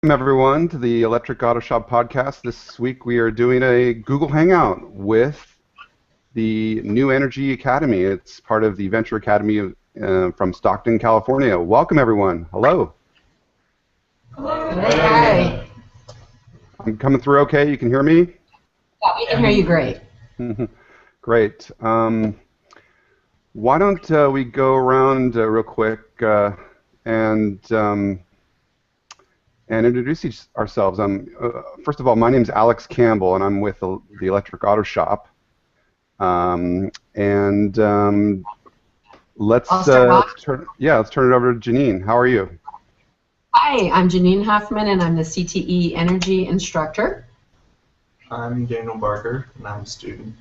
Welcome everyone to the Electric Auto Shop podcast. This week we are doing a Google Hangout with the New Energy Academy. It's part of the Venture Academy from Stockton, California. Welcome everyone. Hello. Hello. Hi. I'm coming through okay? You can hear me? Yeah, we can hear you great. Great. Why don't we go around real quick and introduce ourselves. First of all, my name is Alex Campbell, and I'm with the Electric Auto Shop. Let's turn it over to Janine. How are you? Hi, I'm Janine Huffman, and I'm the CTE Energy Instructor. I'm Daniel Barker, and I'm a student.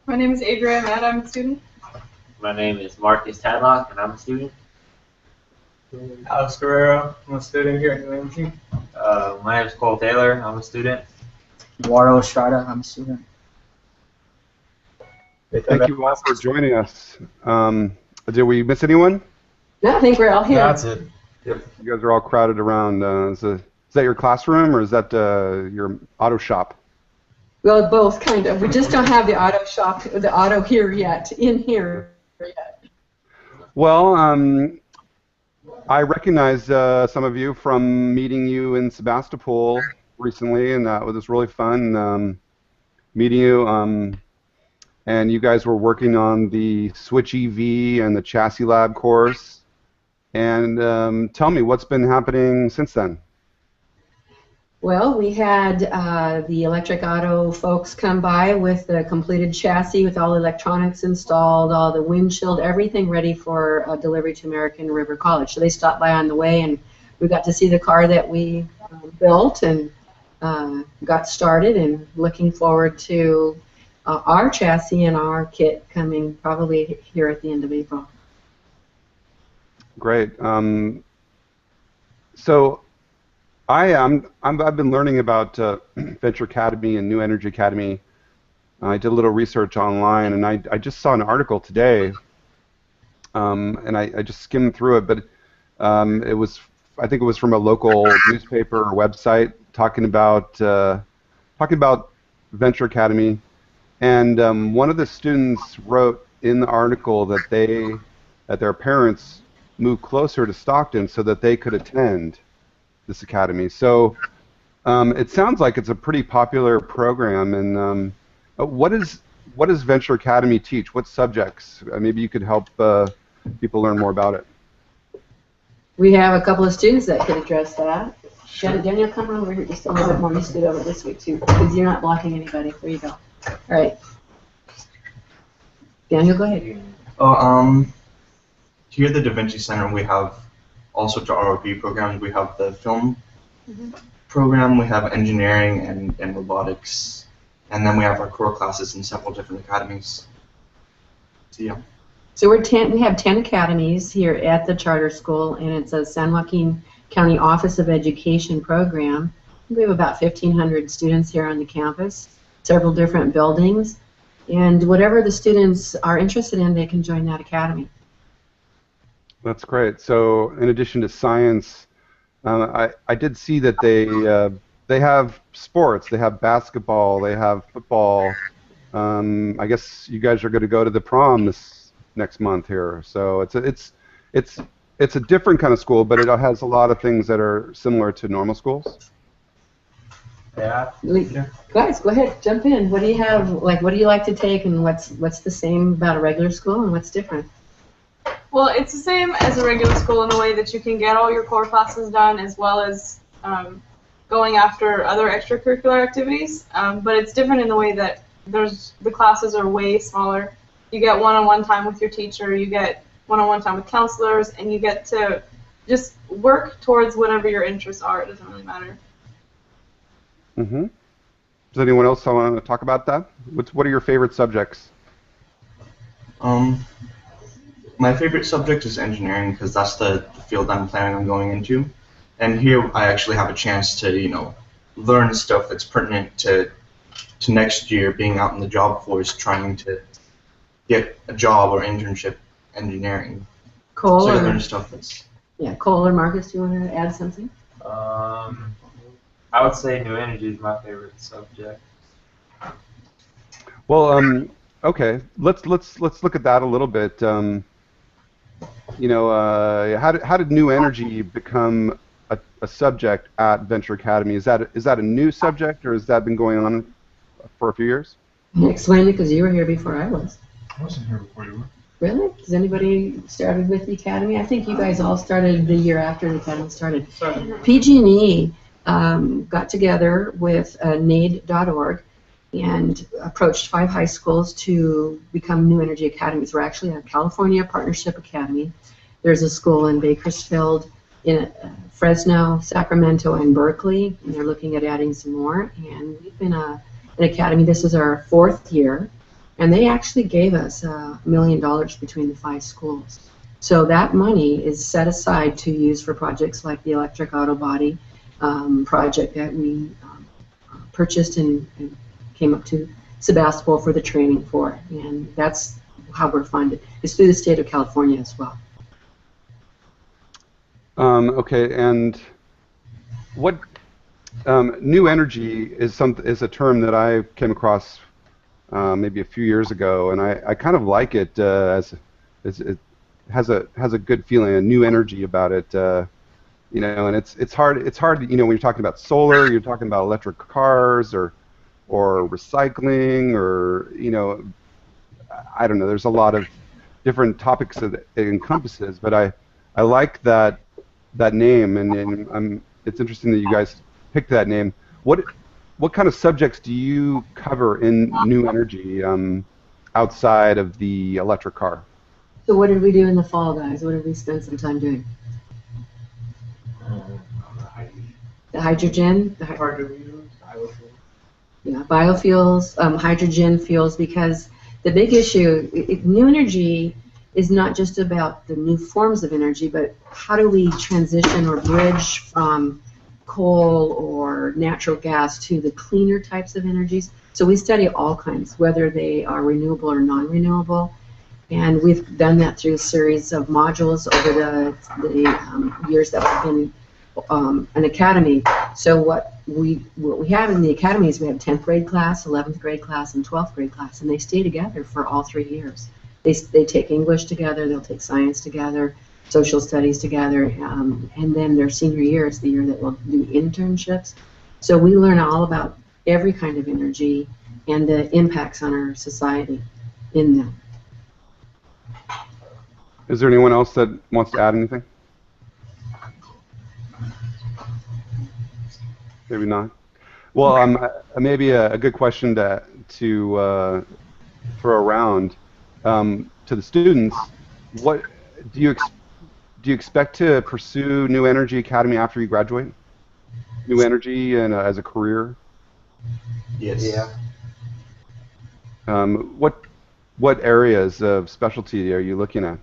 My name is Adria Ahmed, I'm a student. My name is Marcus Tadlock, and I'm a student. Alex Guerrero, I'm a student here at New Energy. My name is Cole Taylor, I'm a student. Eduardo Estrada, I'm a student. Thank you all for joining us. Did we miss anyone? No, I think we're all here. That's it. Yep. You guys are all crowded around. Is that your classroom, or is that your auto shop? Well, both, kind of. We just don't have the auto shop, the auto here yet, in here yet. Well, I recognize some of you from meeting you in Sebastopol recently, and it was really fun meeting you. And you guys were working on the Switch EV and the Chassis Lab course. And tell me, what's been happening since then? Well, we had the electric auto folks come by with the completed chassis with all the electronics installed, all the windshield, everything ready for delivery to American River College. So they stopped by on the way, and we got to see the car that we built and got started, and looking forward to our chassis and our kit coming probably here at the end of April. Great. So I've been learning about Venture Academy and New Energy Academy. I did a little research online, and I just saw an article today, and I just skimmed through it, but I think it was from a local newspaper or website talking about Venture Academy, and one of the students wrote in the article that their parents moved closer to Stockton so that they could attend this academy. So it sounds like it's a pretty popular program. And what does Venture Academy teach? What subjects? Maybe you could help people learn more about it. We have a couple of students that could address that. Daniel, come over here just a little bit more. You stood over this way too, because you're not blocking anybody. There you go. All right. Daniel, go ahead. Here at the Da Vinci Center, we have all sorts of ROP programs. We have the film program, we have engineering and robotics, and then we have our core classes in several different academies. So yeah. So we have 10 academies here at the charter school, and it's a San Joaquin County Office of Education program. We have about 1,500 students here on the campus, several different buildings, and whatever the students are interested in, they can join that academy. That's great. So in addition to science, I did see that they have sports. They have basketball. They have football. I guess you guys are going to go to the prom this next month here. So it's a different kind of school, but it has a lot of things that are similar to normal schools. Yeah. Guys, go ahead, jump in. What do you have? What do you like to take, and what's the same about a regular school, and what's different? Well, it's the same as a regular school in the way that you can get all your core classes done as well as going after other extracurricular activities, but it's different in the way that the classes are way smaller. You get one-on-one time with your teacher, you get one-on-one time with counselors, and you get to just work towards whatever your interests are. It doesn't really matter. Mm-hmm. Does anyone else want to talk about that? What are your favorite subjects? My favorite subject is engineering because that's the field I'm planning on going into, and here I actually have a chance to learn stuff that's pertinent to next year, being out in the job force, trying to get a job or internship engineering. Cole, so I or, learn stuff that's... yeah, Cole or Marcus, do you want to add something? I would say new energy is my favorite subject. Well, okay. Let's look at that a little bit. How did new energy become a subject at Venture Academy? Is that a new subject, or has that been going on for a few years? Explain it because you were here before I was. I wasn't here before you were. Really? Has anybody started with the Academy? I think you guys all started the year after the Academy started. PG&E got together with NAID.org and approached 5 high schools to become new energy academies. We're actually a California Partnership Academy. There's a school in Bakersfield, in Fresno, Sacramento, and Berkeley, and they're looking at adding some more. And we've been an academy. This is our 4th year. And they actually gave us $1 million between the 5 schools. So that money is set aside to use for projects like the electric auto body project that we purchased and came up to Sebastopol for the training for. And that's how we're funded. It's through the state of California as well. Okay, and what new energy is a term that I came across maybe a few years ago, and I kind of like it as it has a good feeling, a new energy about it, and it's hard when you're talking about solar, you're talking about electric cars or recycling, or I don't know, there's a lot of different topics that it encompasses, but I like that name, and it's interesting that you guys picked that name. What kind of subjects do you cover in new energy outside of the electric car? So what did we do in the fall, guys? What did we spend some time doing? The hydrogen? Yeah, biofuels, hydrogen fuels, because the big issue, new energy is not just about the new forms of energy, but how do we transition or bridge from coal or natural gas to the cleaner types of energies. So we study all kinds, whether they are renewable or non-renewable, and we've done that through a series of modules over the years that we've been an academy. So what we have in the academy is we have 10th grade class, 11th grade class, and 12th grade class, and they stay together for all 3 years. They take English together, they'll take science together, social studies together, and then their senior year is the year that we'll do internships. So we learn all about every kind of energy and the impacts on our society in them. Is there anyone else that wants to add anything? Maybe not. Well, maybe a good question to throw around to the students. What do you expect to pursue New Energy Academy after you graduate? New Energy and as a career? Yes. Yeah. What areas of specialty are you looking at?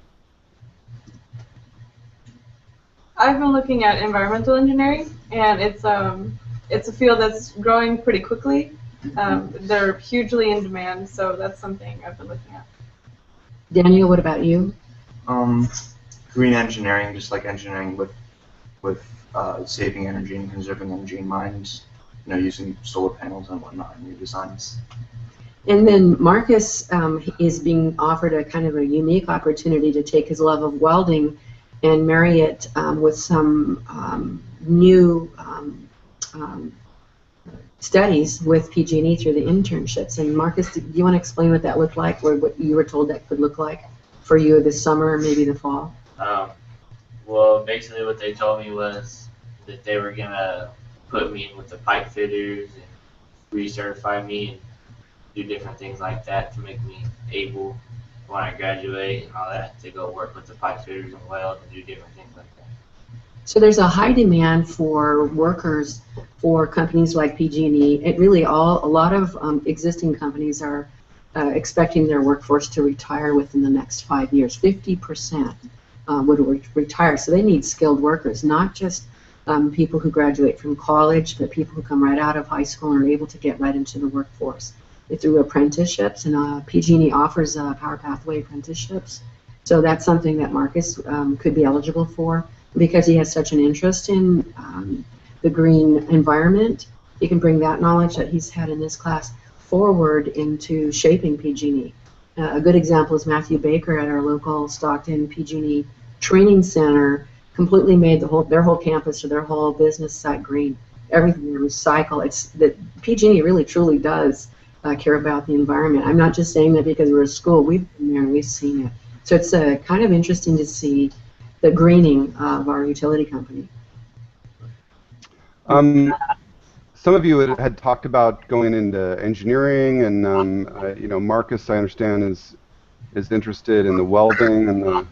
I've been looking at environmental engineering, and it's a field that's growing pretty quickly. They're hugely in demand, so that's something I've been looking at. Daniel, what about you? Green engineering, just like engineering with saving energy and conserving energy in mind, using solar panels and whatnot in your designs. And then Marcus is being offered a kind of a unique opportunity to take his love of welding and marry it with some new studies with PG&E through the internships. And Marcus, do you want to explain what that looked like, or what you were told that could look like for you this summer or maybe the fall? Well, basically what they told me was that they were going to put me in with the pipe fitters and recertify me and do different things like that to make me able, when I graduate and all that, to go work with the pipe fitters and weld and do different things like that. So there's a high demand for workers for companies like PG&E. It really a lot of existing companies are expecting their workforce to retire within the next 5 years. 50% would retire. So they need skilled workers, not just people who graduate from college, but people who come right out of high school and are able to get right into the workforce through apprenticeships. And PG&E offers Power Pathway apprenticeships. So that's something that Marcus could be eligible for. because he has such an interest in the green environment, he can bring that knowledge that he's had in this class forward into shaping PG&E. A good example is Matthew Baker at our local Stockton PG&E training center completely made their whole campus or their whole business site green. Everything they recycle. It's that PG&E really truly does care about the environment. I'm not just saying that because we're a school. We've been there and we've seen it. So it's kind of interesting to see the greening of our utility company. Some of you had talked about going into engineering, and you know, Marcus, I understand, is interested in the welding, and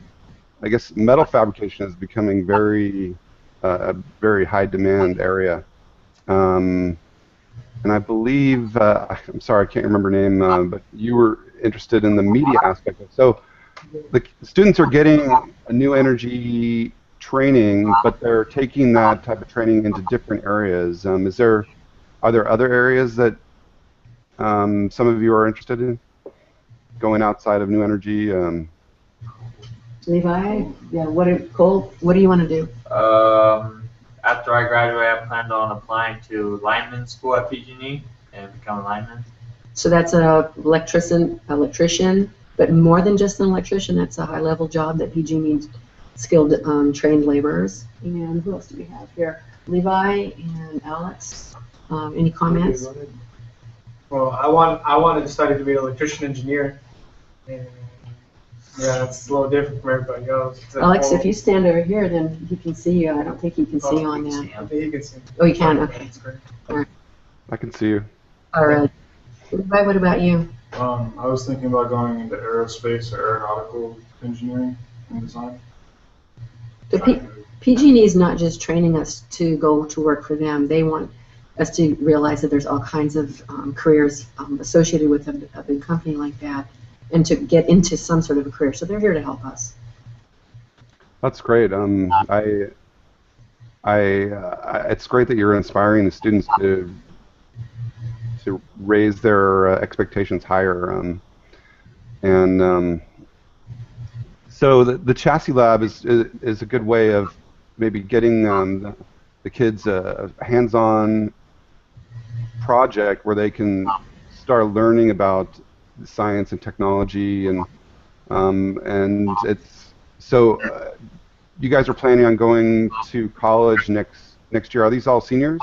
I guess metal fabrication is becoming a very high demand area. And I believe, I'm sorry, I can't remember her name, but you were interested in the media aspect of it. So the students are getting a new energy training, but they're taking that type of training into different areas. Are there other areas that some of you are interested in going outside of new energy? Levi, yeah. Cole, what do you want to do? After I graduate, I planned on applying to lineman school at PG&E and become a lineman. So that's a electrician, but more than just an electrician. That's a high-level job that PG needs skilled, trained laborers. And who else do we have here? Levi and Alex. Any comments? Well, I wanted to study to be an electrician engineer. And yeah, it's a little different from everybody else. Alex, if you stand over here, then he can see you. I don't think he can see you on that. I think he can see. Oh, you can? Okay. All right. I can see you. All right. Levi, what about you? I was thinking about going into aerospace or aeronautical engineering and design. PG&E is not just training us to go to work for them. They want us to realize that there's all kinds of careers associated with a big company like that, and to get into some sort of a career. So they're here to help us. That's great. It's great that you're inspiring the students to raise their expectations higher. So the chassis lab is a good way of maybe getting the kids a hands-on project where they can start learning about science and technology, and it's so. You guys are planning on going to college next year. Are these all seniors?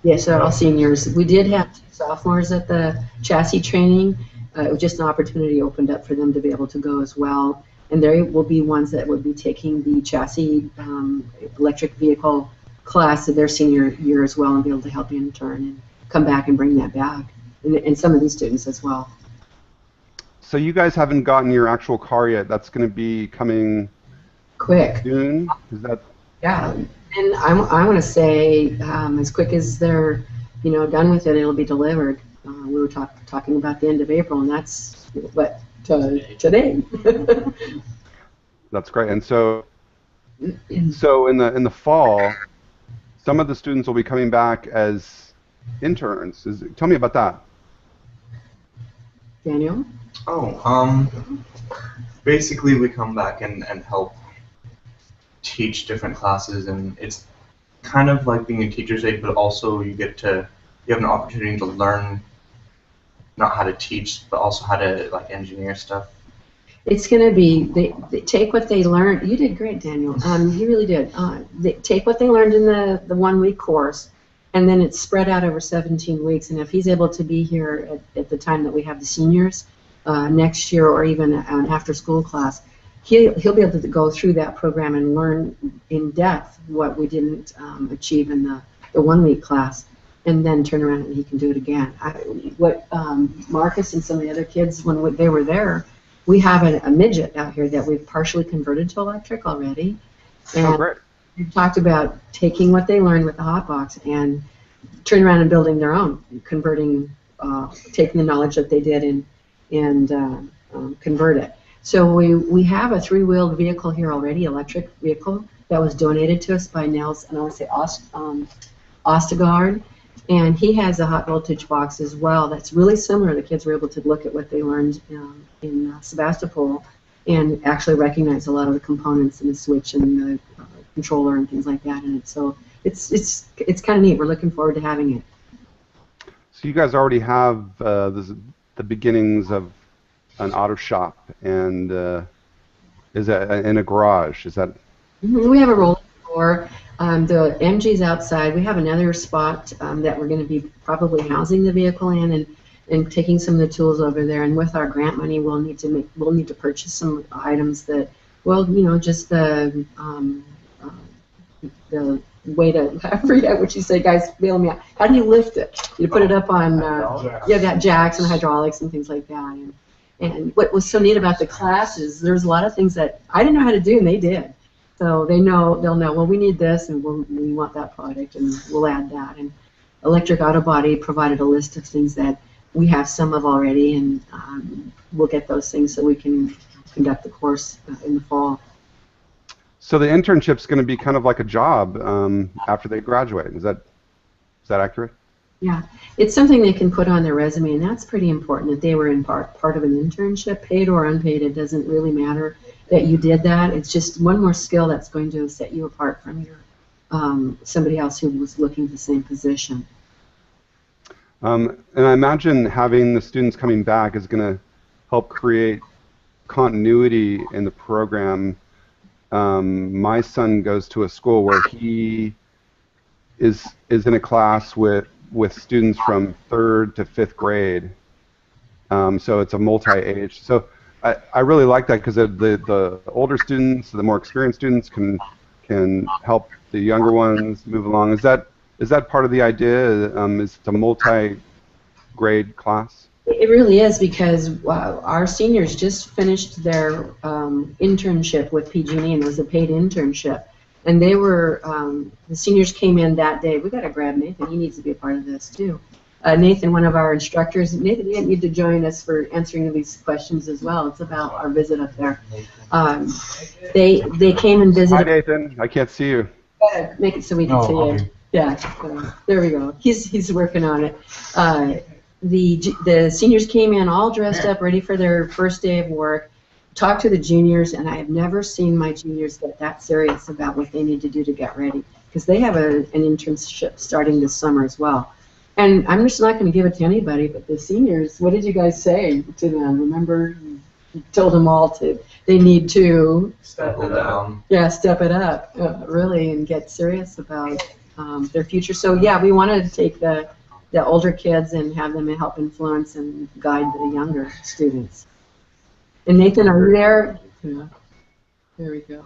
Yes, they're all seniors. We did have 2 sophomores at the chassis training. It was just an opportunity opened up for them to be able to go as well. And there will be ones that would be taking the chassis electric vehicle class of their senior year as well, and be able to help intern and come back and bring that back. And some of these students as well. So you guys haven't gotten your actual car yet. That's going to be coming quick soon. Is that? Yeah. And I want to say, as quick as they're, done with it, it'll be delivered. We were talking about the end of April, and that's what today. That's great. And so in the fall, some of the students will be coming back as interns. Tell me about that. Daniel? Basically we come back and help teach different classes, and it's kind of like being a teacher's aide, but also you have an opportunity to learn not how to teach, but also how to engineer stuff. It's going to be, they take what they learned. You did great, Daniel. You really did. They take what they learned in the 1-week course, and then it's spread out over 17 weeks. And if he's able to be here at the time that we have the seniors next year, or even an after-school class, he'll be able to go through that program and learn in depth what we didn't achieve in the 1-week class, and then turn around and he can do it again. Marcus and some of the other kids, when they were there, we have a midget out here that we've partially converted to electric already. And great. we've talked about taking what they learned with the hot box and turning around and building their own, converting, taking the knowledge that they did and convert it. So we have a 3-wheeled vehicle here already, electric vehicle, that was donated to us by Nels, and I want to say Ostegard. And he has a hot voltage box as well that's really similar. The kids were able to look at what they learned in Sebastopol and actually recognize a lot of the components in the switch and the controller and things like that in it. So it's kind of neat. We're looking forward to having it. So you guys already have the beginnings of an auto shop, and is that in a garage? Is that? We have a rolling floor. The MG's outside. We have another spot that we're going to be probably housing the vehicle in, and taking some of the tools over there. And with our grant money, we'll need to purchase some items that, well, just the way to, I forget what you say, guys, bail me out. How do you lift it? You put it up on, that jacks and hydraulics and things like that. And what was so neat about the class is there's a lot of things that I didn't know how to do, and they did. So they'll know, well, we need this, and we want that product, and we'll add that. And Electric Auto Body provided a list of things that we have some of already, and we'll get those things so we can conduct the course in the fall. So the internship's going to be kind of like a job after they graduate. Is that accurate? Yeah, it's something they can put on their resume, and that's pretty important that they were in part of an internship, paid or unpaid. It doesn't really matter that you did that. It's just one more skill that's going to set you apart from your somebody else who was looking for the same position. And I imagine having the students coming back is going to help create continuity in the program. My son goes to a school where he is in a class with students from 3rd to 5th grade. So it's a multi-age. So I really like that because the older students, the more experienced students can help the younger ones move along. Is that part of the idea? Is it a multi-grade class? It really is, because our seniors just finished their internship with PG&E, and it was a paid internship. And they were, the seniors came in that day. We got to grab Nathan. He needs to be a part of this too. Nathan, one of our instructors. Nathan, you need to join us for answering these questions as well. It's about our visit up there. They came and visited. Hi, Nathan. I can't see you. Make it so we can see you. Yeah, there we go. He's working on it. The seniors came in all dressed up, ready for their first day of work. Talked to the juniors, and I have never seen my juniors get that serious about what they need to do to get ready, because they have an internship starting this summer as well. And I'm just not going to give it to anybody, but the seniors, what did you guys say to them? Remember, you told them all they need to step it up. Yeah, step it up, really, and get serious about their future. So yeah, we wanted to take the older kids and have them help influence and guide the younger students. And Nathan, are you there? Yeah. There we go.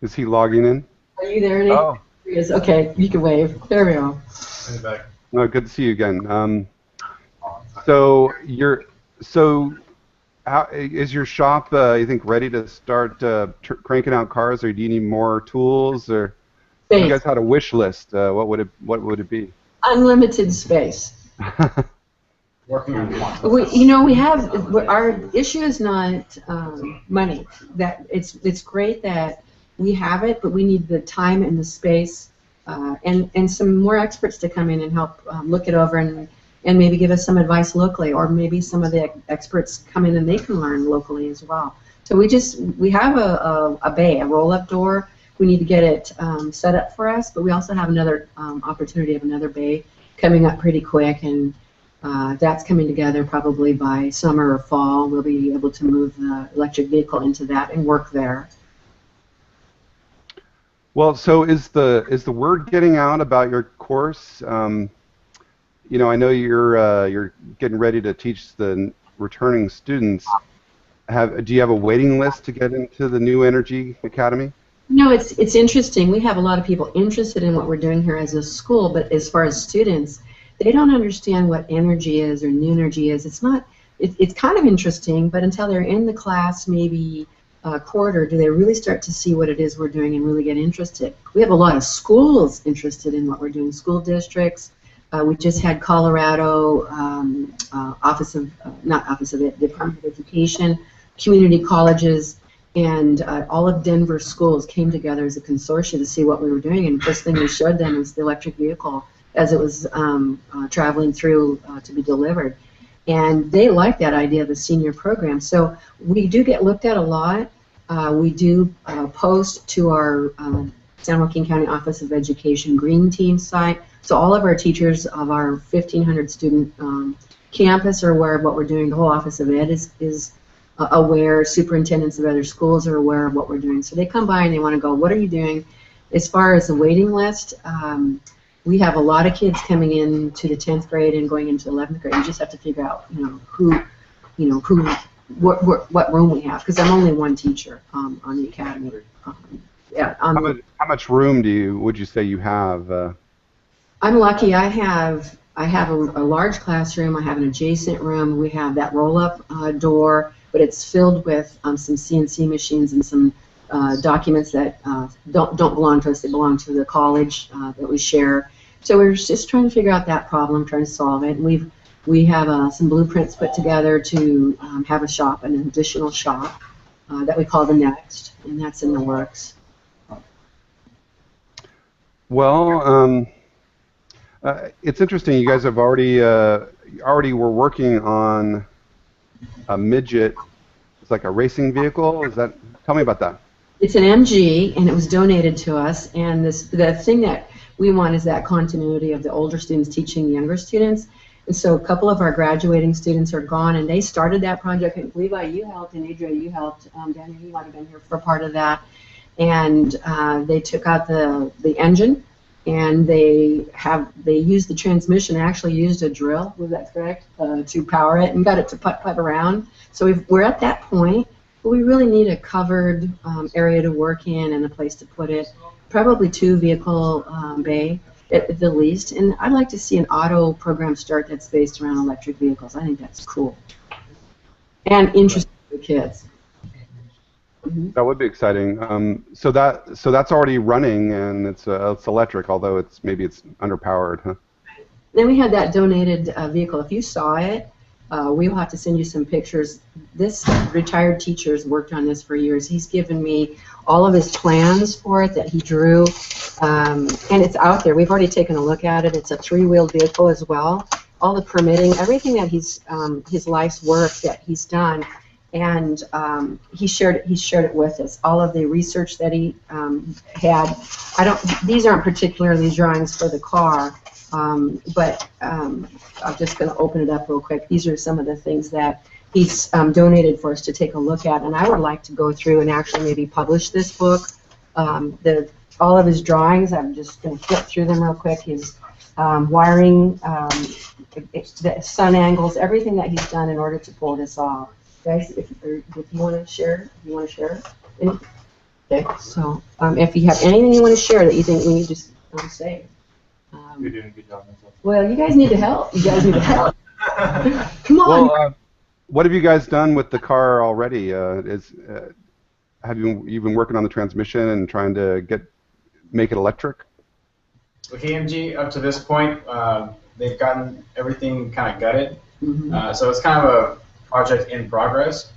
Is he logging in? Are you there, Nathan? Oh. He is. Okay, you can wave. There we go. No, good to see you again. How is your shop? You think ready to start cranking out cars, or do you need more tools? Or if you guys had a wish list, what would it be? Unlimited space. Working on We have our issue is not money. That it's great that we have it, but we need the time and the space, and some more experts to come in and help look it over and maybe give us some advice locally, or maybe some of the experts come in and they can learn locally as well. So we have a bay, a roll-up door. We need to get it set up for us, but we also have another opportunity of another bay coming up pretty quick, and that's coming together probably by summer or fall. We'll be able to move the electric vehicle into that and work there. Well, so is the word getting out about your course? I know you're getting ready to teach the returning students. Do you have a waiting list to get into the New Energy Academy? No, it's interesting. We have a lot of people interested in what we're doing here as a school, but as far as students, they don't understand what energy is or new energy is. It's kind of interesting, but until they're in the class maybe a quarter, do they really start to see what it is we're doing and really get interested. We have a lot of schools interested in what we're doing, school districts. We just had Colorado Department of Education, community colleges, and all of Denver schools came together as a consortium to see what we were doing, and the first thing we showed them was the electric vehicle as it was traveling through to be delivered. And they like that idea of the senior program. So we do get looked at a lot, We do post to our San Joaquin County Office of Education Green Team site. So all of our teachers of our 1,500 student campus are aware of what we're doing. The whole Office of Ed is aware. Superintendents of other schools are aware of what we're doing. So they come by and they want to go, what are you doing? As far as the waiting list, we have a lot of kids coming in to the 10th grade and going into 11th grade. You just have to figure out, what room we have, because I'm only one teacher on the academy. Yeah. How much room would you say you have? I'm lucky. I have a large classroom. I have an adjacent room. We have that roll-up door, but it's filled with some CNC machines and some documents that don't belong to us. They belong to the college that we share. So we're just trying to figure out that problem, trying to solve it. And we have some blueprints put together to have a shop, an additional shop that we call the Next, and that's in the works. Well, it's interesting. You guys have already were working on a midget. It's like a racing vehicle. Tell me about that. It's an MG, and it was donated to us. And the thing that we want is that continuity of the older students teaching the younger students. And so a couple of our graduating students are gone, and they started that project. And Levi, you helped, and Adria, you helped. Daniel, you might have been here for part of that. And they took out the engine, and they used the transmission. They actually used a drill, was that correct, to power it, and got it to putt around. So we're at that point, but we really need a covered area to work in and a place to put it. Probably 2 vehicle bay at the least. And I'd like to see an auto program start that's based around electric vehicles. I think that's cool and interesting for kids. That would be exciting. So that's already running, and it's electric, although it's underpowered, huh? Then we had that donated vehicle. If you saw it, we will have to send you some pictures. This retired teacher's worked on this for years. He's given me all of his plans for it that he drew, and it's out there. We've already taken a look at it. It's a 3-wheeled vehicle as well. All the permitting, everything that his life's work that he's done. And he shared it with us. All of the research that he had. These aren't particularly drawings for the car, but I'm just going to open it up real quick. These are some of the things that he's donated for us to take a look at. And I would like to go through and actually maybe publish this book. All of his drawings, I'm just going to flip through them real quick. His wiring, the sun angles, everything that he's done in order to pull this off. Guys, if you want to share, anything? Okay, so if you have anything you want to share that you think we need to say. You're doing a good job. Well, you guys need to help. Come on. Well, what have you guys done with the car already? Have you been working on the transmission and trying to make it electric? With AMG, up to this point, they've gotten everything kind of gutted. So it's kind of a project in progress.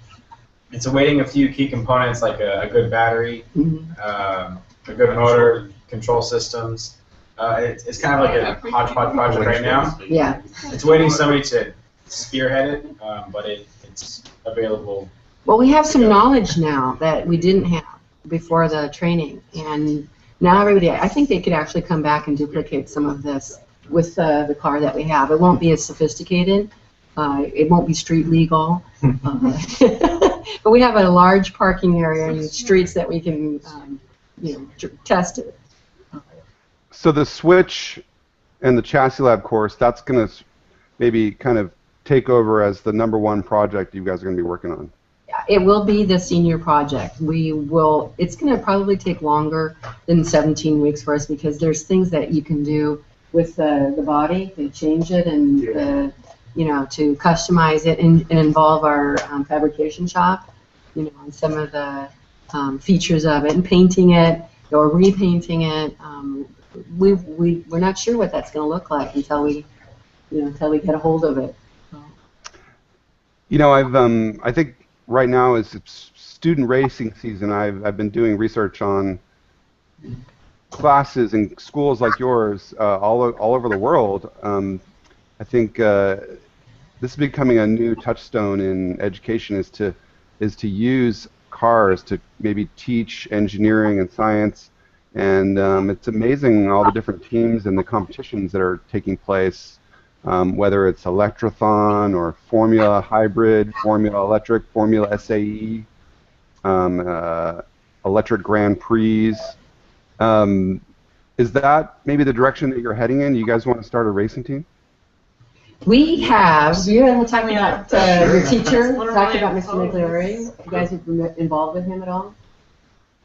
It's awaiting a few key components like a good battery, a good motor, control systems. It's kind of like a hodgepodge project right now. Yeah. It's waiting somebody to spearhead it, but it's available. Well, we have some knowledge now that we didn't have before the training, and now everybody, I think they could actually come back and duplicate some of this with the car that we have. It won't be as sophisticated. It won't be street legal, but we have a large parking area and streets that we can, test it. So the Switch and the Chassis Lab course, that's going to maybe kind of take over as the #1 project you guys are going to be working on. Yeah, it will be the senior project. It's going to probably take longer than 17 weeks for us because there's things that you can do with the body to change it and to customize it and involve our fabrication shop, on some of the features of it and painting it or repainting it. We're not sure what that's going to look like until we get a hold of it. I think right now is student racing season. I've been doing research on classes in schools like yours all over the world. I think this is becoming a new touchstone in education is to use cars to maybe teach engineering and science. And it's amazing all the different teams and the competitions that are taking place, whether it's Electrothon or Formula Hybrid, Formula Electric, Formula SAE, Electric Grand Prix. Is that maybe the direction that you're heading in? You guys want to start a racing team? We have. You want to talk about your teacher? One of Talk my about Mr. Migliore. You guys have been involved with him at all?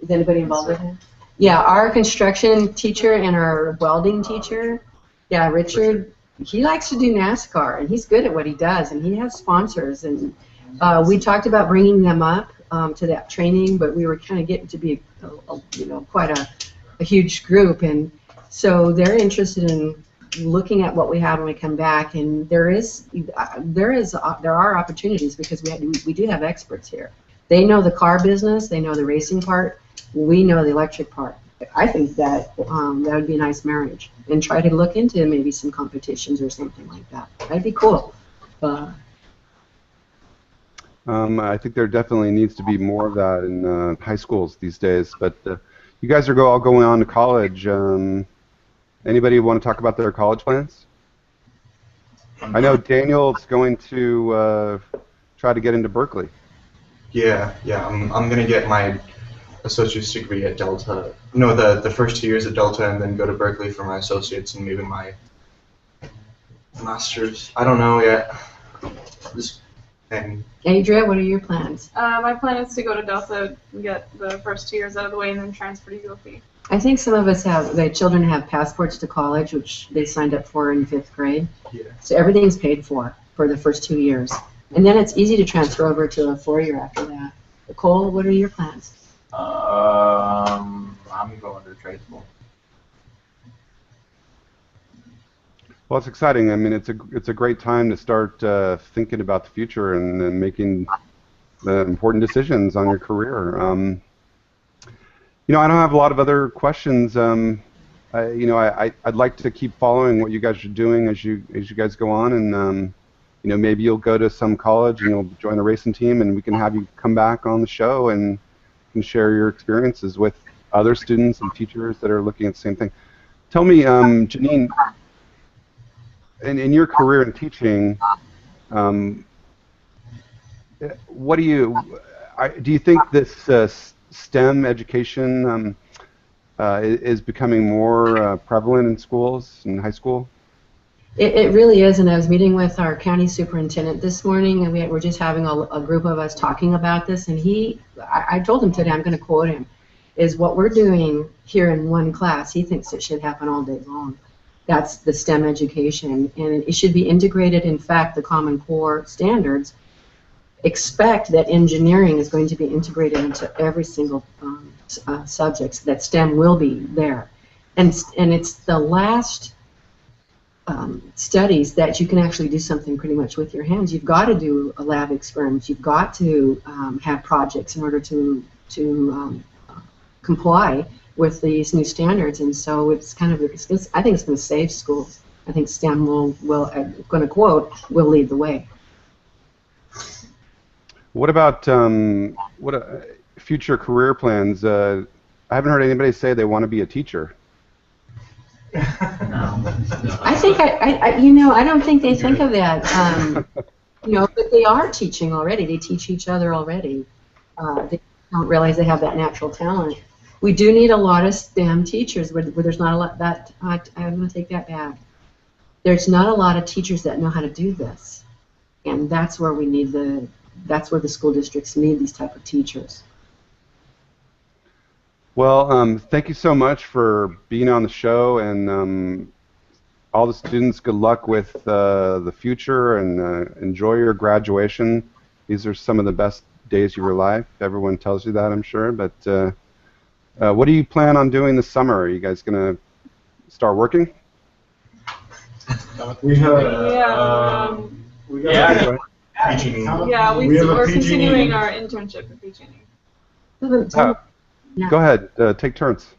Is anybody involved with him? Yeah, our construction teacher and our welding teacher. Yeah, Richard. He likes to do NASCAR, and he's good at what he does, and he has sponsors. And we talked about bringing them up to that training, but we were kind of getting to be, quite a huge group, and so they're interested in looking at what we have when we come back. And there are opportunities because we do have experts here. They know the car business, they know the racing part, we know the electric part. I think that that would be a nice marriage, and try to look into maybe some competitions or something like that. That'd be cool. I think there definitely needs to be more of that in high schools these days. But you guys are all going on to college. Anybody want to talk about their college plans? I know Daniel's going to try to get into Berkeley. Yeah. I'm gonna get my associate's degree at Delta. No, the first 2 years at Delta, and then go to Berkeley for my associates and maybe my master's. I don't know yet. Adria, what are your plans? My plan is to go to Delta and get the first 2 years out of the way and then transfer to UOP. I think some of us the children have passports to college, which they signed up for in 5th grade. Yeah. So everything's paid for the first 2 years. And then it's easy to transfer over to a 4-year after that. Cole, what are your plans? I'm going to trade school. Well, it's exciting. I mean, it's a great time to start thinking about the future and making the important decisions on your career. I don't have a lot of other questions. I'd like to keep following what you guys are doing as you guys go on, and maybe you'll go to some college and you'll join a racing team, and we can have you come back on the show and share your experiences with other students and teachers that are looking at the same thing. Tell me, Janine, in your career in teaching, what do you think this STEM education is becoming more prevalent in schools, in high school? It really is, and I was meeting with our county superintendent this morning, and we're just having a group of us talking about this, and I told him today, I'm going to quote him, is what we're doing here in one class, he thinks it should happen all day long. That's the STEM education, and it should be integrated. In fact, the Common Core standards expect that engineering is going to be integrated into every single subject, that STEM will be there. And it's the last studies that you can actually do something pretty much with your hands. You've got to do a lab experiments. You've got to have projects in order to comply with these new standards. And so it's kind of, I think it's going to save schools. I think STEM will I'm going to quote, will lead the way. What about future career plans? I haven't heard anybody say they want to be a teacher. I think I don't think they think of that. But they are teaching already. They teach each other already. They don't realize they have that natural talent. We do need a lot of STEM teachers where there's not a lot that I'm going to take that back. There's not a lot of teachers that know how to do this, and that's where we need that's where the school districts need these type of teachers. Well, thank you so much for being on the show, and all the students, good luck with the future, and enjoy your graduation. These are some of the best days of your life. Everyone tells you that, I'm sure, but what do you plan on doing this summer? Are you guys going to start working? We have, PG&E. We're continuing our internship at PG&E. Go ahead, take turns.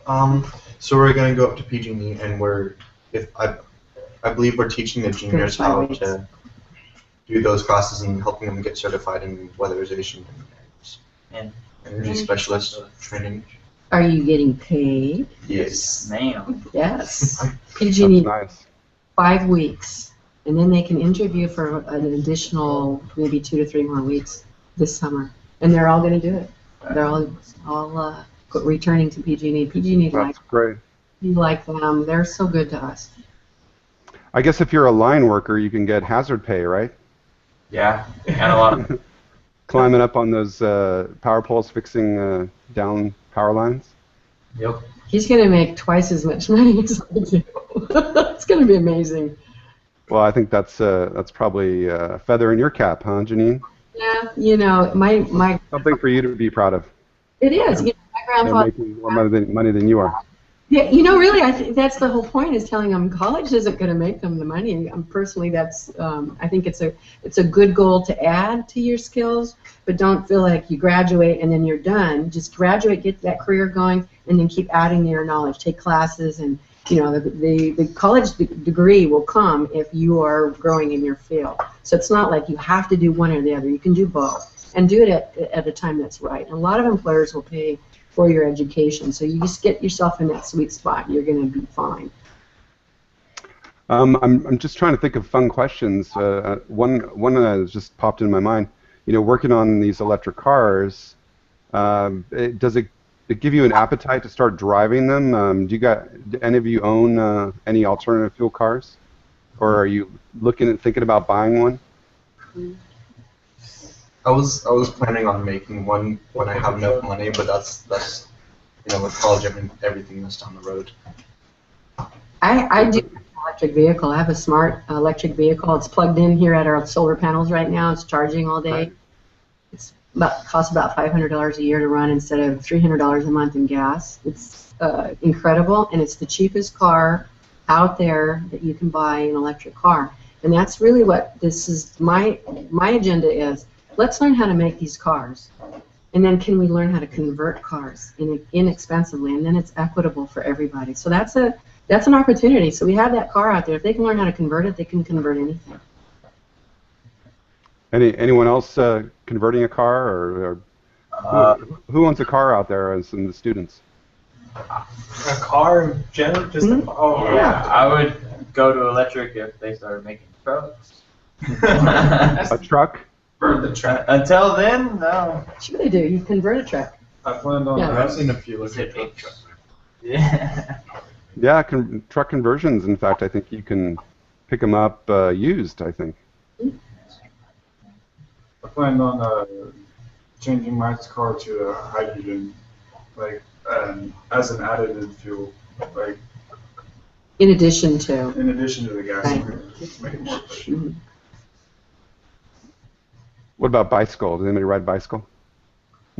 So we're going to go up to PG&E, and I believe we're teaching the juniors how do those classes and helping them get certified in weatherization and energy specialist training. Are you getting paid? Yes. Ma'am. Yes. That's PG&E nice. 5 weeks, and then they can interview for an additional maybe 2 to 3 more weeks this summer, and they're all going to do it. They're all returning to PG&E. PG&E That's great. like them. They're so good to us. I guess if you're a line worker, you can get hazard pay, right? Yeah, and a lot of Climbing up on those power poles, fixing down power lines. Yep. He's going to make twice as much money as I do. It's going to be amazing. Well, I think that's probably a feather in your cap, huh, Janine? Yeah, you know, my Something for you to be proud of. it is. You know, my They're grandfather. making more money than you are. Yeah, you know, really, I think that's the whole point, is telling them college isn't going to make them the money. Personally, that's I think it's a good goal to add to your skills, but don't feel like you graduate and then you're done. Just graduate, get that career going, and then keep adding to your knowledge. Take classes, and you know, the college degree will come if you are growing in your field. So it's not like you have to do one or the other. You can do both, and do it at a time that's right. And a lot of employers will pay for your education, so you just get yourself in that sweet spot. You're going to be fine. I'm just trying to think of fun questions. One just popped in my mind. You know, working on these electric cars, does it give you an appetite to start driving them? Do any of you own any alternative fuel cars, or are you thinking about buying one? I was planning on making one when I have enough money, but that's you know, with college everything that's down the road. I do have an electric vehicle. I have a smart electric vehicle. It's plugged in here at our solar panels right now. It's charging all day. It's costs about $500 a year to run instead of $300 a month in gas. It's incredible, and it's the cheapest car out there that you can buy an electric car. And that's really what this is. My agenda is. Let's learn how to make these cars, and then can we learn how to convert cars inexpensively, and then it's equitable for everybody. So that's an opportunity. So we have that car out there. If they can learn how to convert it, they can convert anything. Anyone else converting a car, or who owns a car out there as in the students? A car in general, just Yeah, I would go to electric if they started making trucks. A truck? For the truck. Until then, no. Sure they do. You convert a truck. I planned on. Yeah. I've seen a few electric trucks. Yeah. Yeah, truck conversions. In fact, I think you can pick them up used, I think. I planned on changing my car to hydrogen, like as an additive fuel, like In addition to. in addition to the gas. Right. Just make it more efficient. What about bicycle? Does anybody ride bicycle?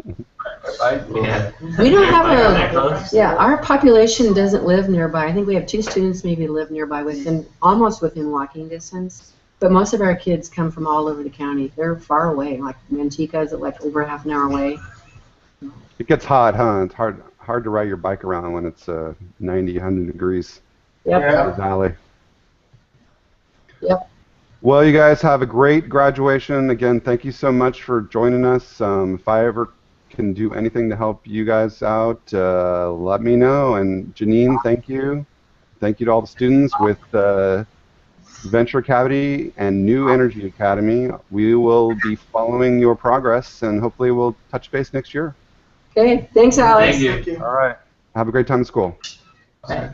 Yeah. We don't have That close? our population doesn't live nearby. I think we have 2 students maybe live nearby, almost within walking distance. But most of our kids come from all over the county. They're far away, like Manteca is like over half an hour away. It gets hot, huh? It's hard to ride your bike around when it's 90, 100 degrees Yep. in the valley. Yep. Well, you guys have a great graduation. Again, thank you so much for joining us. If I ever can do anything to help you guys out, let me know. And Janine, thank you. Thank you to all the students with Venture Academy and New Energy Academy. We will be following your progress, and hopefully we'll touch base next year. Okay. Thanks, Alex. Thank you. All right. Have a great time in school. Bye.